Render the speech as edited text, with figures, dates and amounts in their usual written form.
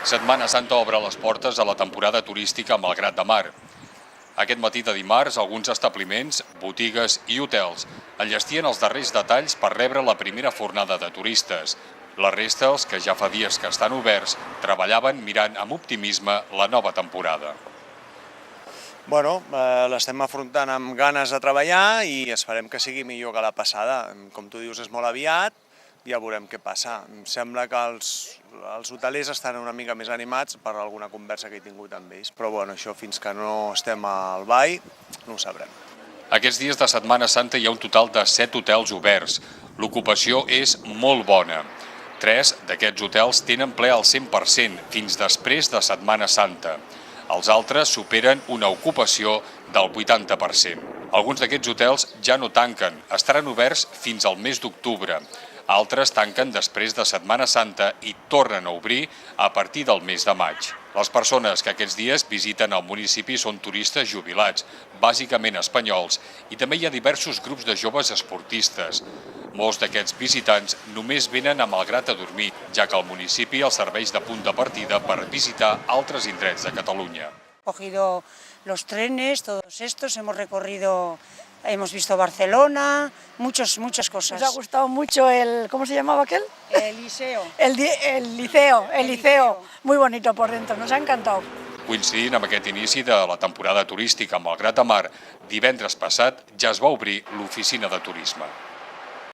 Setmana Santa obre les portes a la temporada turística a Malgrat de Mar. Aquest matí de dimarts, alguns establiments, botigues i hotels enllestien els darrers detalls per rebre la primera fornada de turistes. La resta, els que ja fa dies que estan oberts, treballaven mirant amb optimisme la nova temporada. L'estem afrontant amb ganes de treballar i esperem que sigui millor que la passada. Com tu dius, és molt aviat, ja veurem què passa. Em sembla que els hotelers estan una mica més animats per alguna conversa que he tingut amb ells, però això fins que no estem al ball no ho sabrem. Aquests dies de Setmana Santa hi ha un total de 7 hotels oberts. L'ocupació és molt bona. 3 d'aquests hotels tenen ple al 100% fins després de Setmana Santa. Els altres superen una ocupació del 80%. Alguns d'aquests hotels ja no tanquen, estaran oberts fins al mes d'octubre. Altres tanquen després de Setmana Santa i tornen a obrir a partir del mes de maig. Les persones que aquests dies visiten el municipi són turistes jubilats, bàsicament espanyols, i també hi ha diversos grups de joves esportistes. Molts d'aquests visitants només venen a Malgrat a dormir, ja que el municipi els serveix de punt de partida per visitar altres indrets de Catalunya. Hemos cogido los trenes, todos estos, hemos visto Barcelona, muchas cosas. Nos ha gustado mucho ¿cómo se llamaba aquel? El Liceo. El liceo, muy bonito por dentro, nos ha encantado. Coincidint amb aquest inici de la temporada turística a Malgrat de Mar, divendres passat ja es va obrir l'oficina de turisme.